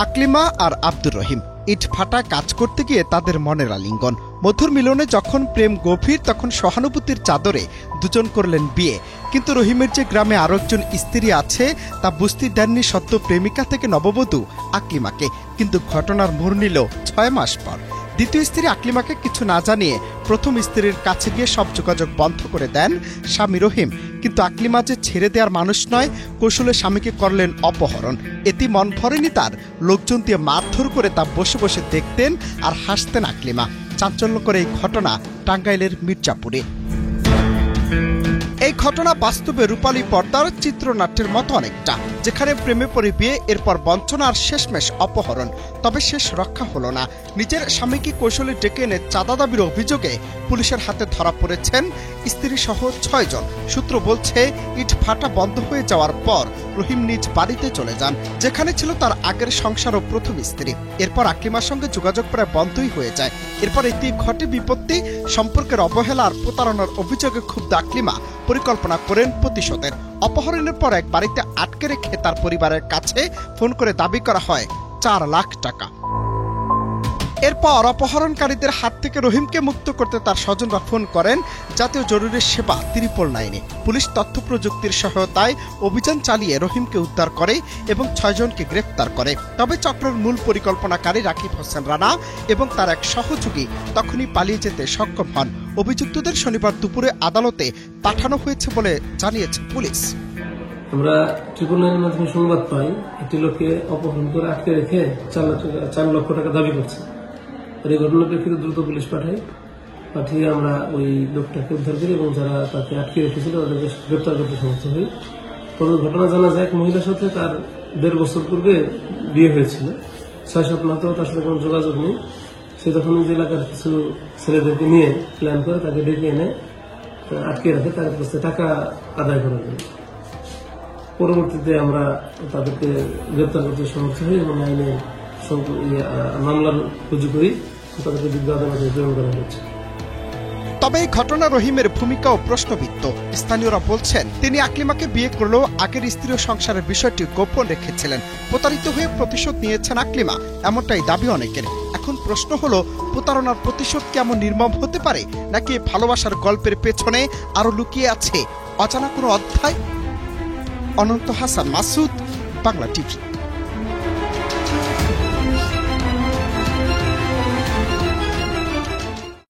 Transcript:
আকলিমা আর আব্দুর রহিম ইট ফাটা কাজ করতে গিয়ে তাদের মনের আলিঙ্গন। মধুর মিলনে যখন প্রেম গভীর, তখন সহানুভূতির চাদরে দুজন করলেন বিয়ে। কিন্তু রহিমের যে গ্রামে আরো একজন স্ত্রী আছে তা বুঝতে দেননি সদ্য প্রেমিকা থেকে নববধূ আকলিমাকে। কিন্তু ঘটনার মোড় নিল ৬ মাস পর। দ্বিতীয় স্ত্রী আকলিমাকে কিছু না জানিয়ে প্রথম স্ত্রীর কাছে গিয়ে সব যোগাযোগ বন্ধ করে দেন স্বামী রহিম। কিন্তু আকলিমা যে ছেড়ে দেওয়ার মানুষ নয়, কৌশলে স্বামীকে করলেন অপহরণ। এতে মন ভরেনি তার। লোকজন দিয়ে মারধর করে তা বসে বসে দেখতেন আর হাসতেন আকলিমা। চাঞ্চল্যকর এই ঘটনা টাঙ্গাইলের মির্জাপুরে। এই ঘটনা বাস্তবে রূপালী পর্দার চিত্রনাট্যের মতো অনেকটা, যেখানে প্রেমে পড়ে বিয়ে, এরপর বঞ্চনা আর শেষমেশ অপহরণ। তবে শেষ রক্ষা হলো না। নিজের স্বামীকে কৌশলে ডেকে এনে চাঁদা দাবির অভিযোগে পুলিশের হাতে ধরা পড়েছেন স্ত্রী সহ ৬ জন। সূত্র বলছে, ইট ফাটা বন্ধ হয়ে যাওয়ার পর রহিম নিজ বাড়িতে চলে যান, যেখানে ছিল তার আগের সংসার ও প্রথম স্ত্রী। এরপর আকলিমার সঙ্গে যোগাযোগ প্রায় বন্ধই হয়ে যায়। এরপর এতে ঘটে বিপত্তি। সম্পর্কের অবহেলা আর প্রতারণার অভিযোগে ক্ষুব্ধ আকলিমা পরিকল্পনা করেন প্রতিশোধের। অপহরণের পর এক বাড়িতে আটকে রেখে তার পরিবারের কাছে ফোন করে দাবি করা হয় ৪ লাখ টাকা। এরপর অপহরণকারীদের হাত থেকে রহিমকে মুক্ত করতে তার স্বজনরা ফোন করেন জাতীয় জরুরি সেবা 999-এ। পুলিশ তথ্য প্রযুক্তির সহায়তায় অভিযান চালিয়ে রহিমকে উদ্ধার করে এবং ৬ জনকে গ্রেফতার করে। তবে চক্রের মূল পরিকল্পনাকারী রাকিব হোসেন রানা এবং তার এক সহযোগী তখনই পালিয়ে যেতে সক্ষম হন। অভিযুক্তদের শনিবার দুপুরে আদালতে পাঠানো হয়েছে বলে জানিয়েছে পুলিশ। আমরা 999-এর মাধ্যমে সংবাদ পাই একটি লোককে অপহরণ করে আটকে রেখে ৪ লক্ষ টাকা দাবি করছে। এই ঘটনার প্রেক্ষিতে দ্রুত পুলিশ পাঠিয়ে আমরা ওই লোকটাকে উদ্ধার করি এবং যারা তাকে আটকে রেখেছিল তাদেরকে গ্রেপ্তার করতে সমর্থ হই। পরে ঘটনা জানা যায়, এক মহিলার সাথে তার ১.৫ বছর পূর্বে বিয়ে হয়েছিল। ৬-৭ মাস তার সাথে কোনো যোগাযোগ নেই। সে তখন নিজ এলাকার কিছু ছেলেদেরকে নিয়ে প্ল্যান করে তাকে ডেকে এনে আটকে রাখে তার কাছে টাকা আদায় করার জন্য। পরবর্তীতে আমরা তাদেরকে গ্রেপ্তার করতে সমর্থ হই এবং আইনে মামলার রুজু করি, তাদেরকে বিজ্ঞ আদালতে প্রেরণ করা হয়েছে। তবে এই ঘটনা রহিমের ভূমিকাও প্রশ্নবিদ্ধ। স্থানীয়রা বলছেন, তিনি আকলিমাকে বিয়ে করলেও আগের স্ত্রী ও সংসারের বিষয়টি গোপন রেখেছিলেন। প্রতারিত হয়ে প্রতিশোধ নিয়েছেন আকলিমা, এমনটাই দাবি অনেকের। এখন প্রশ্ন হলো, প্রতারণার প্রতিশোধ কেমন নির্মম হতে পারে, নাকি ভালোবাসার গল্পের পেছনে আরো লুকিয়ে আছে অজানা কোনো অধ্যায়? অনন্ত হাসান মাসুদ, বাংলা টিভি।